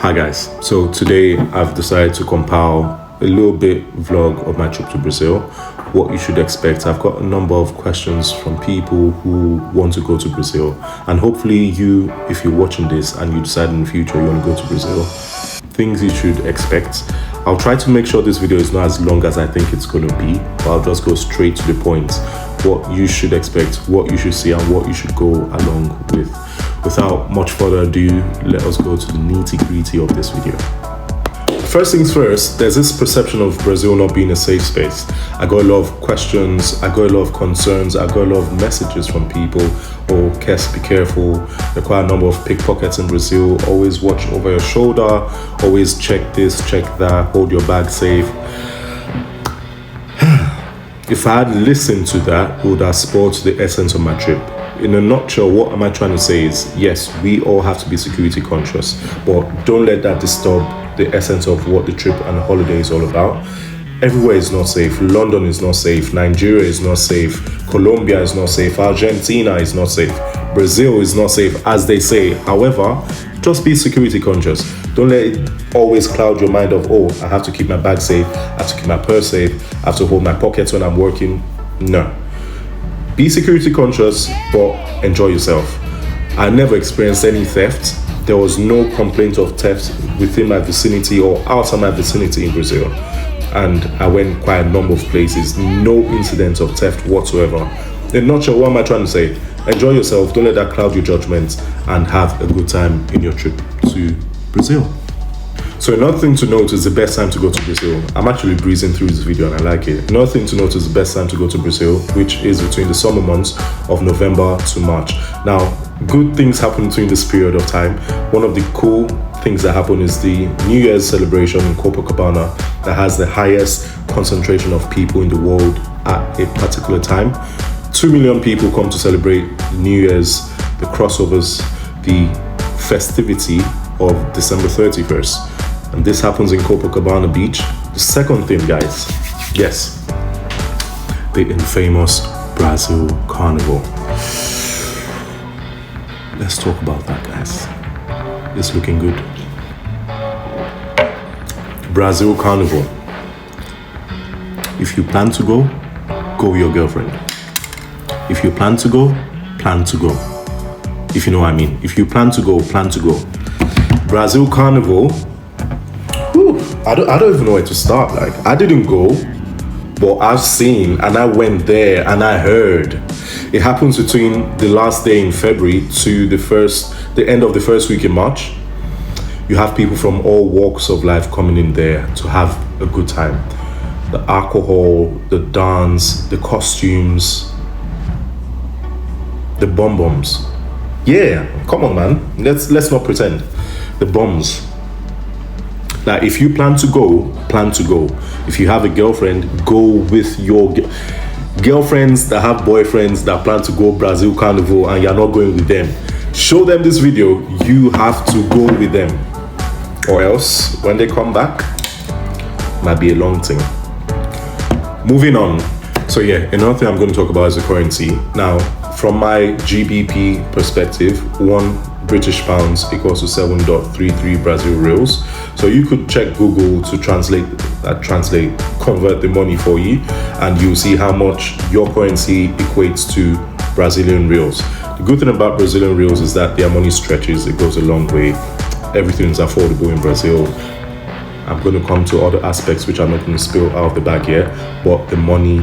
Hi guys, so today I've decided to compile a little bit vlog of my trip to Brazil, what you should expect. I've got a number of questions from people who want to go to Brazil, and hopefully you, if you're watching this and you decide in the future you want to go to Brazil, things you should expect. I'll try to make sure this video is not as long as I think it's going to be, but I'll just go straight to the point. What you should expect, what you should see, and what you should go along with. Without much further ado, let us go to the nitty-gritty of this video. First things first, there's this perception of Brazil not being a safe space. I got a lot of questions, I got a lot of concerns, I got a lot of messages from people. Oh, Kes, be careful. There are quite a number of pickpockets in Brazil. Always watch over your shoulder, always check this, check that, hold your bag safe. If I had listened to that, it would have spoiled the essence of my trip. In a nutshell, what am I trying to say is, yes, we all have to be security conscious, but don't let that disturb the essence of what the trip and the holiday is all about. Everywhere is not safe. London is not safe. Nigeria is not safe. Colombia is not safe. Argentina is not safe. Brazil is not safe, as they say. However, just be security conscious. Don't let it always cloud your mind of, oh, I have to keep my bag safe, I have to keep my purse safe, I have to hold my pockets when I'm working. No. Be security conscious, but enjoy yourself. I never experienced any theft. There was no complaint of theft within my vicinity or outside my vicinity in Brazil. And I went quite a number of places, no incidents of theft whatsoever. In a nutshell, what am I trying to say? Enjoy yourself, don't let that cloud your judgment, and have a good time in your trip to Brazil. So another thing to note is the best time to go to Brazil. I'm actually breezing through this video and I like it. Another thing to note is the best time to go to Brazil, which is between the summer months of November to March. Now, good things happen between this period of time. One of the cool things that happen is the New Year's celebration in Copacabana that has the highest concentration of people in the world at a particular time. 2 million people come to celebrate New Year's, the crossovers, the festivity of December 31st. And this happens in Copacabana Beach. The second thing, guys, yes, the infamous Brazil Carnival. Let's talk about that, guys. It's looking good. Brazil Carnival. If you plan to go, go with your girlfriend. If you plan to go, plan to go. If you know what I mean. If you plan to go, plan to go. Brazil Carnival. I don't even know where to start. Like, I didn't go, but I've seen and I went there and I heard. It happens between the last day in February to the end of the first week in March. You have people from all walks of life coming in there to have a good time. The alcohol, the dance, the costumes, the bombs. Yeah, come on, man. Let's not pretend. The bombs. Like, if you plan to go, plan to go. If you have a girlfriend, go with your girlfriends that have boyfriends that plan to go Brazil Carnival and you're not going with them. Show them this video. You have to go with them. Or else, when they come back, might be a long thing. Moving on. So yeah, another thing I'm going to talk about is the currency. Now, from my GBP perspective, 1 British pounds equals to 7.33 Brazil reals. So you could check Google to convert the money for you, and you'll see how much your currency equates to Brazilian reals. The good thing about Brazilian reals is that their money stretches, it goes a long way. Everything's affordable in Brazil. I'm going to come to other aspects which I'm not going to spill out of the bag here, but the money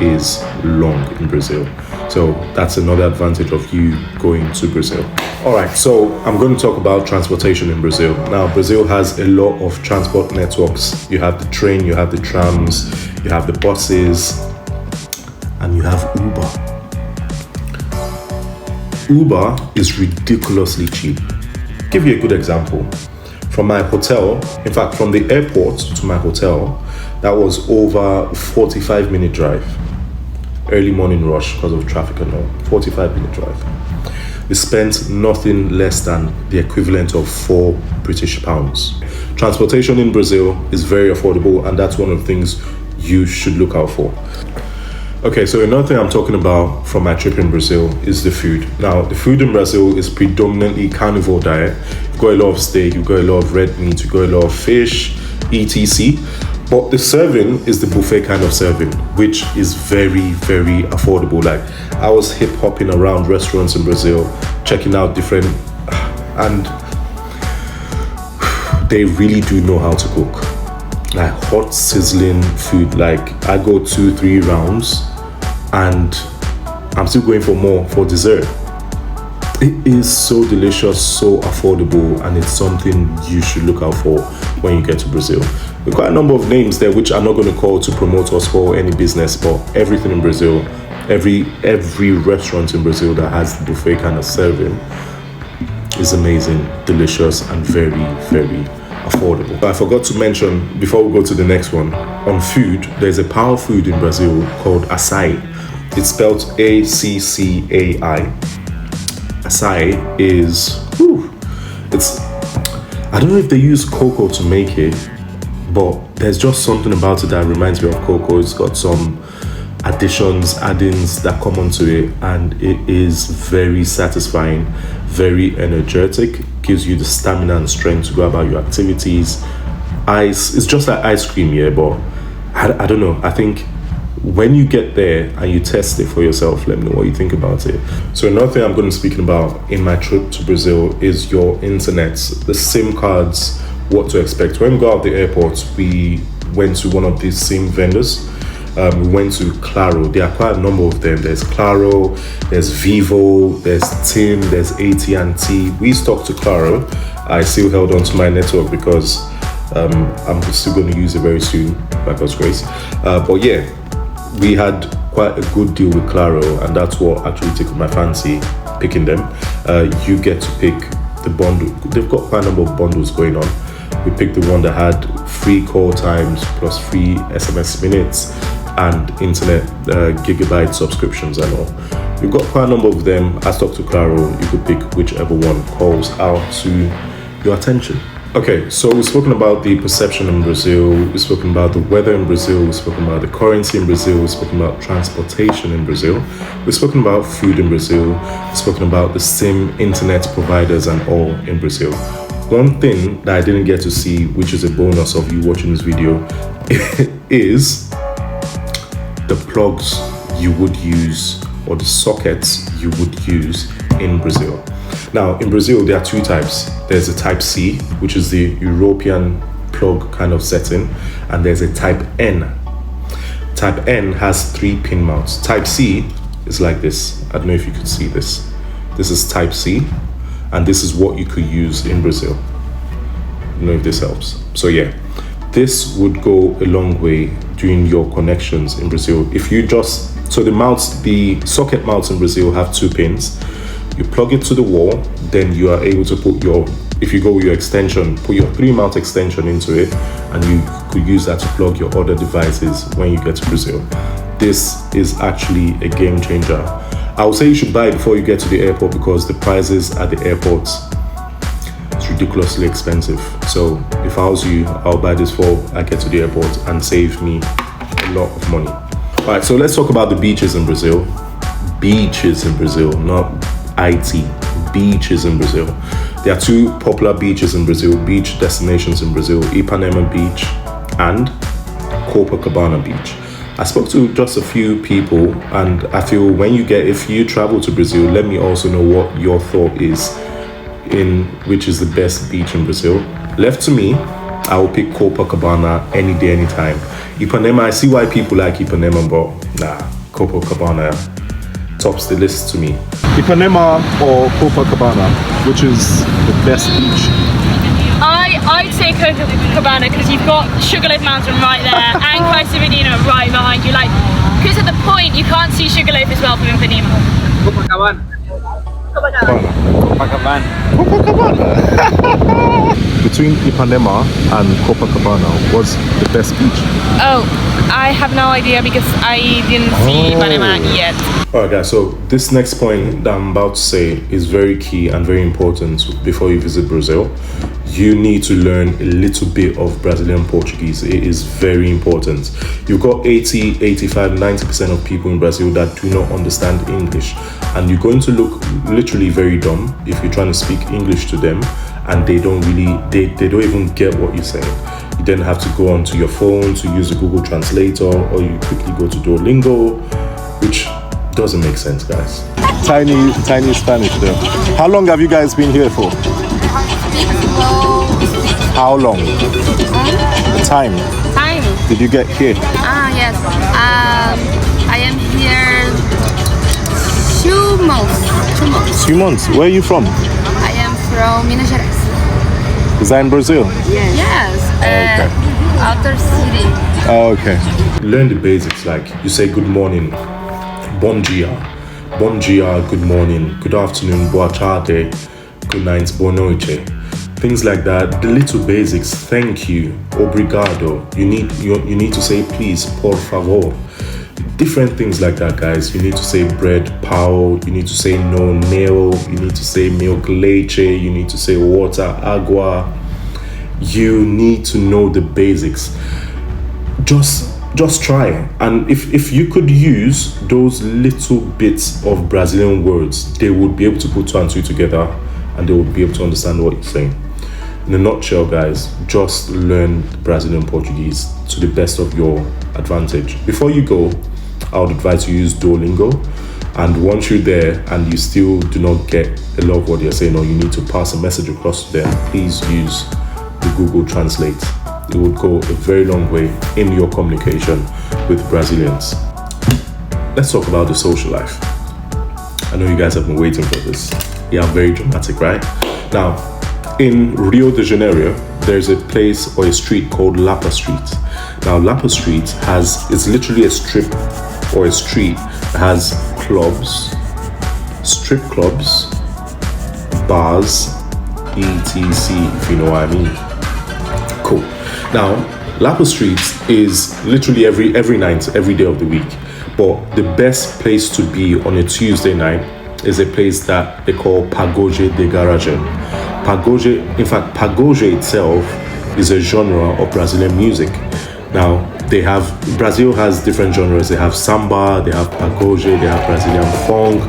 is long in Brazil. So that's another advantage of you going to Brazil. All right, so I'm going to talk about transportation in Brazil. Now, Brazil has a lot of transport networks. You have the train, you have the trams, you have the buses, and you have Uber. Uber is ridiculously cheap. I'll give you a good example. From my hotel, in fact, from the airport to my hotel, that was over 45-minute drive. Early morning rush because of traffic and all. 45-minute drive. We spent nothing less than the equivalent of 4 British pounds. Transportation in Brazil is very affordable, and that's one of the things you should look out for. Okay, so another thing I'm talking about from my trip in Brazil is the food. Now, the food in Brazil is predominantly carnivore diet. You've got a lot of steak, you've got a lot of red meat, you've got a lot of fish, etc. But the serving is the buffet kind of serving, which is very, very affordable. Like, I was hip hopping around restaurants in Brazil, checking out different, and they really do know how to cook. Like hot, sizzling food. Like, I go 2-3 rounds and I'm still going for more for dessert. It is so delicious, so affordable, and it's something you should look out for when you get to Brazil. We've got a number of names there which I'm not going to call to promote us for any business, but everything in Brazil, every restaurant in Brazil that has the buffet kind of serving is amazing, delicious, and very, very affordable. But I forgot to mention, before we go to the next one, on food, there's a power food in Brazil called açaí. It's spelled ACCAI. Açaí is, it's, I don't know if they use cocoa to make it, but there's just something about it that reminds me of cocoa. It's got some additions, add-ins that come onto it, and it is very satisfying, very energetic, gives you the stamina and strength to go about your activities. It's just like ice cream, yeah, but I don't know. I think when you get there and you test it for yourself, let me know what you think about it. So another thing I'm going to be speaking about in my trip to Brazil is your internet, the SIM cards, what to expect. When we got out of the airport, we went to one of these SIM vendors. We went to Claro. There are quite a number of them. There's Claro, there's Vivo, there's TIM, there's AT&T. We stuck to Claro. I still held on to my network because I'm still going to use it very soon, by God's grace. But yeah, we had quite a good deal with Claro, and that's what actually tickled my fancy, picking them. You get to pick the bundle. They've got quite a number of bundles going on. We picked the one that had free call times plus free SMS minutes and internet gigabyte subscriptions and all. We've got quite a number of them. I stuck to Claro. You could pick whichever one calls out to your attention. Okay, so we've spoken about the perception in Brazil, we've spoken about the weather in Brazil, we've spoken about the currency in Brazil, we've spoken about transportation in Brazil, we've spoken about food in Brazil, we've spoken about the SIM internet providers and all in Brazil. One thing that I didn't get to see, which is a bonus of you watching this video, is the plugs you would use or the sockets you would use in Brazil. Now, in Brazil, there are two types. There's a type C, which is the European plug kind of setting, and there's a type N. Type N has 3 pin mounts. Type C is like this. I don't know if you could see this. This is type C, and this is what you could use in Brazil. I don't know if this helps. So yeah, this would go a long way during your connections in Brazil. If you just, so the socket mounts in Brazil have 2 pins. You plug it to the wall, then you are able to put if you go with your extension, put your 3-mount extension into it, and you could use that to plug your other devices when you get to Brazil. This is actually a game changer. I would say you should buy it before you get to the airport, because the prices at the airports, it's ridiculously expensive. So if I was you, I'll buy this before I get to the airport and save me a lot of money. All right, so let's talk about the beaches in Brazil. Beaches in Brazil, not IT, beaches in Brazil. There are 2 popular beaches in Brazil, beach destinations in Brazil, Ipanema Beach and Copacabana Beach. I spoke to just a few people, and I feel if you travel to Brazil, let me also know what your thought is in which is the best beach in Brazil. Left to me, I will pick Copacabana any day, anytime. Ipanema, I see why people like Ipanema, but nah, Copacabana tops the list to me. Ipanema or Copacabana, which is the best beach? I'd say Copacabana, because you've got Sugarloaf Mountain right there and Costa Medina right behind you. Like, because at the point you can't see Sugarloaf as well from Ipanema. Copacabana. Between Ipanema and Copacabana, what's the best beach? Oh, I have no idea, because I didn't see Ipanema yet. Alright guys, so this next point that I'm about to say is very key and very important before you visit Brazil. you need to learn a little bit of Brazilian Portuguese. It is very important. You've got 80, 85, 90% of people in Brazil that do not understand English. And you're going to look literally very dumb if you're trying to speak English to them and they don't even get what you're saying. You then have to go onto your phone to use the Google Translator, or you quickly go to Duolingo, which doesn't make sense, guys. Tiny Spanish there. How long have you guys been here for? How long? Time. Did you get here? Yes. I am here 2 months. 2 months. Where are you from? I am from Minas Gerais. Is that in Brazil? Yes. Okay. Outer city. Okay. Learn the basics, like you say good morning, bom dia, good morning, good afternoon, boa tarde, good night, boa noite. Things like that, the little basics. Thank you, obrigado. You need to say please, por favor. Different things like that, guys. You need to say bread, pão. You need to say no, nail. You need to say milk, leche. You need to say water, agua. You need to know the basics. Just try. And if you could use those little bits of Brazilian words, they would be able to put 2 and 2 together, and they would be able to understand what you're saying. In a nutshell, guys, just learn Brazilian Portuguese to the best of your advantage. Before you go, I would advise you use Duolingo. And once you're there and you still do not get a lot of what you're saying, or you need to pass a message across to them, please use the Google Translate. It would go a very long way in your communication with Brazilians. Let's talk about the social life. I know you guys have been waiting for this. Yeah, very dramatic, right? Now, in Rio de Janeiro, there's a place or a street called Lapa Street. Now, Lapa Street it's literally a strip or a street that has clubs, strip clubs, bars, etc., if you know what I mean. Cool. Now, Lapa Street is literally every night, every day of the week. But the best place to be on a Tuesday night is a place that they call Pagode de Garagem. Pagode itself is a genre of Brazilian music. Now, Brazil has different genres. They have samba, they have pagode, they have Brazilian funk.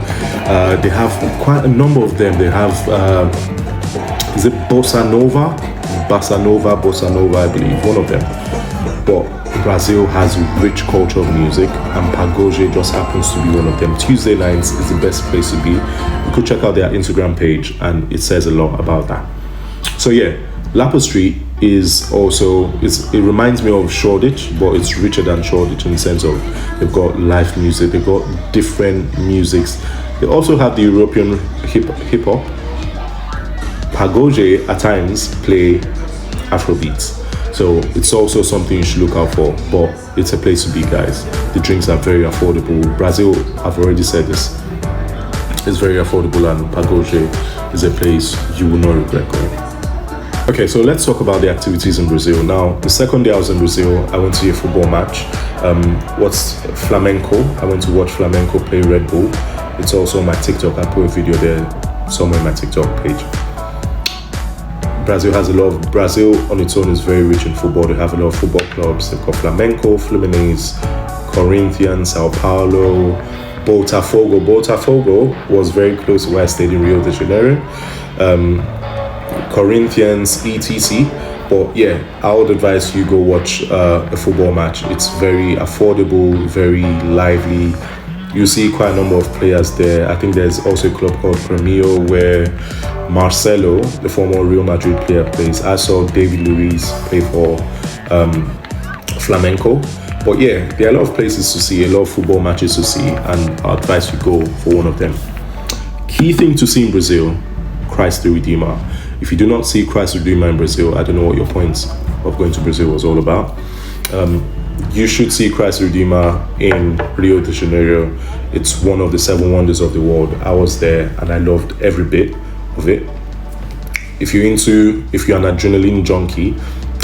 They have quite a number of them. They have, is it bossa nova, I believe, one of them. But Brazil has a rich culture of music, and pagode just happens to be one of them. Tuesday nights is the best place to be. You could check out their Instagram page, and it says a lot about that. So yeah, Lapa Street it reminds me of Shoreditch, but it's richer than Shoreditch in the sense of they've got live music, they've got different musics. They also have the European hip hop. Pagode at times play Afrobeats. So it's also something you should look out for, but it's a place to be, guys. The drinks are very affordable. Brazil, I've already said this, it's very affordable, and Pagode is a place you will not regret going. Okay, so let's talk about the activities in Brazil. Now, the second day I was in Brazil, I went to see a football match. What's Flamenco? I went to watch Flamenco play Red Bull. It's also on my TikTok. I put a video there somewhere on my TikTok page. Brazil on its own is very rich in football. They have a lot of football clubs. They've got Flamenco, Fluminense, Corinthians, Sao Paulo, Botafogo. Botafogo was very close to where I stayed in Rio de Janeiro. Corinthians, etc. But yeah, I would advise you go watch a football match. It's very affordable, very lively. You see quite a number of players there. I think there's also a club called Premio where Marcelo, the former Real Madrid player, plays. I saw David Luiz play for Flamenco. But yeah, there are a lot of places to see, a lot of football matches to see, and I advise you go for one of them. Key thing to see in Brazil, Christ the Redeemer. If you do not see Christ the Redeemer in Brazil, I don't know what your point of going to Brazil was all about. You should see Christ the Redeemer in Rio de Janeiro. It's one of the 7 wonders of the world. I was there and I loved every bit of it. If you're an adrenaline junkie,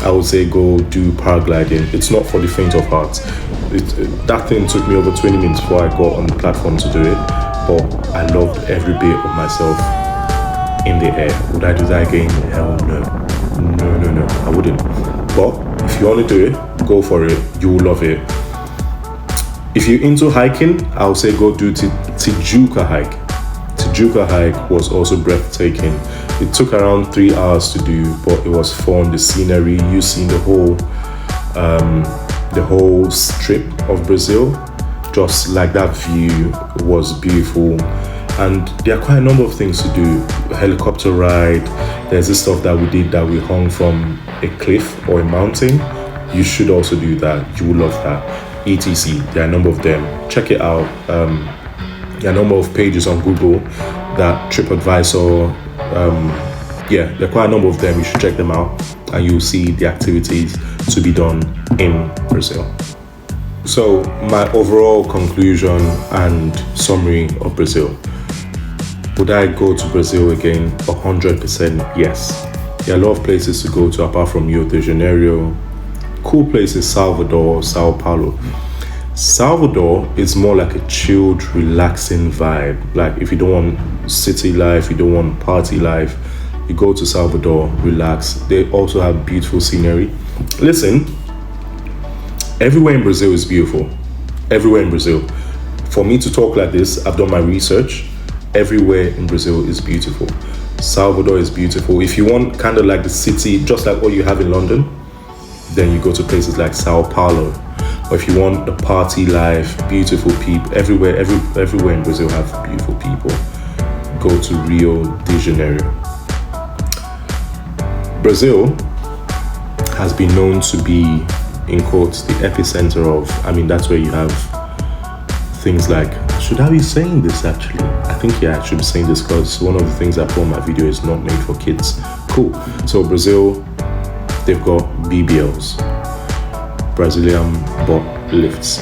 I would say go do paragliding. It's not for the faint of heart. That thing took me over 20 minutes before I got on the platform to do it, but I loved every bit of myself in the air. Would I do that again? Hell no. No, I wouldn't. But if you want to do it, go for it. You will love it. If you're into hiking, I'll say go do Tijuca hike. Tijuca hike was also breathtaking. It took around 3 hours to do, but it was fun. The scenery, you seen the whole strip of Brazil, just like that view was beautiful. And there are quite a number of things to do. A helicopter ride. There's this stuff that we did that we hung from a cliff or a mountain. You should also do that. You will love that. ETC. There are a number of them. Check it out. There are a number of pages on Google that TripAdvisor. There are quite a number of them. You should check them out, and you'll see the activities to be done in Brazil. So my overall conclusion and summary of Brazil. Would I go to Brazil again? 100% yes. There are a lot of places to go to apart from Rio de Janeiro. Cool places, Salvador, Sao Paulo. Salvador is more like a chilled, relaxing vibe. Like if you don't want city life, you don't want party life, you go to Salvador, relax. They also have beautiful scenery. Listen, everywhere in Brazil is beautiful. Everywhere in Brazil. For me to talk like this, I've done my research. Everywhere in Brazil is beautiful. Salvador is beautiful. If you want kind of like the city, just like what you have in London, then you go to places like Sao Paulo. Or if you want the party life, beautiful people, everywhere in Brazil have beautiful people, go to Rio de Janeiro. Brazil has been known to be, in quotes, the epicenter of, that's where you have things like, should I be saying this actually? I think I should be saying this because one of the things I put on my video is not made for kids. Cool. So Brazil, they've got BBLs, Brazilian butt lifts.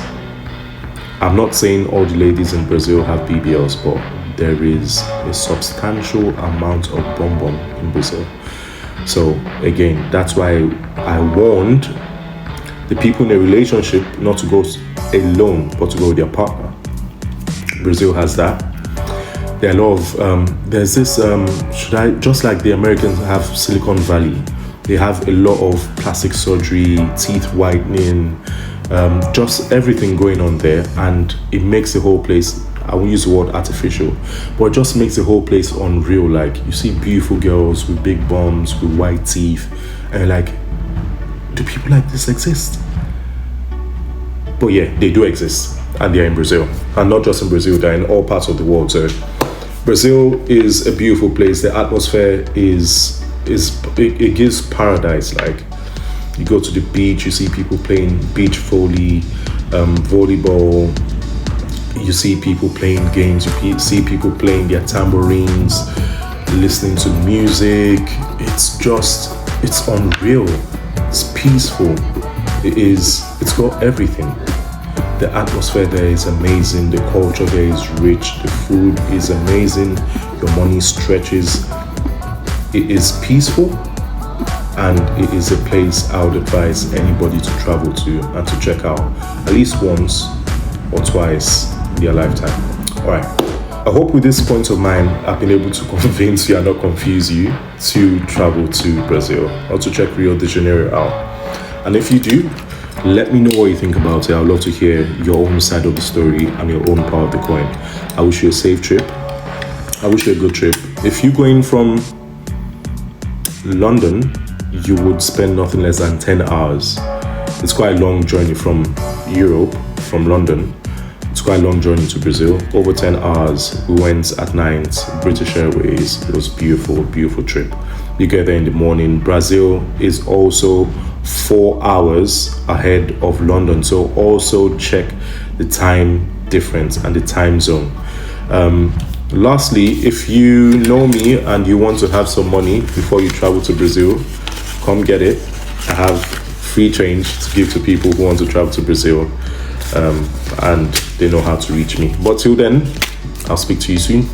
I'm not saying all the ladies in Brazil have BBLs, but there is a substantial amount of bum bum in Brazil. So again, that's why I warned the people in a relationship not to go alone, but to go with their partner. Brazil has that. There are a lot of, there's this, just like the Americans have Silicon Valley, they have a lot of plastic surgery, teeth whitening, just everything going on there, and it makes the whole place, I won't use the word artificial, but it just makes the whole place unreal. Like you see beautiful girls with big bums, with white teeth, and you're like, do people like this exist? But yeah, they do exist, and they're in Brazil, and not just in Brazil, they're in all parts of the world. So Brazil is a beautiful place. The atmosphere it gives paradise. Like you go to the beach, you see people playing beach volley, volleyball. You see people playing games. You see people playing their tambourines, listening to music. It's unreal. It's peaceful. It's got everything. The atmosphere there is amazing. The culture there is rich. The food is amazing. Your money stretches. It is peaceful, and it is a place I would advise anybody to travel to and to check out at least once or twice in their lifetime. Alright, I hope with this point of mine I've been able to convince you and not confuse you to travel to Brazil or to check Rio de Janeiro out. And if you do, let me know what you think about it. I'd love to hear your own side of the story and your own part of the coin. I wish you a safe trip. I wish you a good trip. If you're going from London, you would spend nothing less than 10 hours. It's quite a long journey from Europe, from London. It's quite a long journey to Brazil. Over 10 hours. We went at night, British Airways. It was beautiful, beautiful trip. You get there in the morning. Brazil is also 4 hours ahead of London, so also check the time difference and the time zone. Lastly, if you know me and you want to have some money before you travel to Brazil, come get it. I have free change to give to people who want to travel to Brazil, and they know how to reach me. But till then, I'll speak to you soon.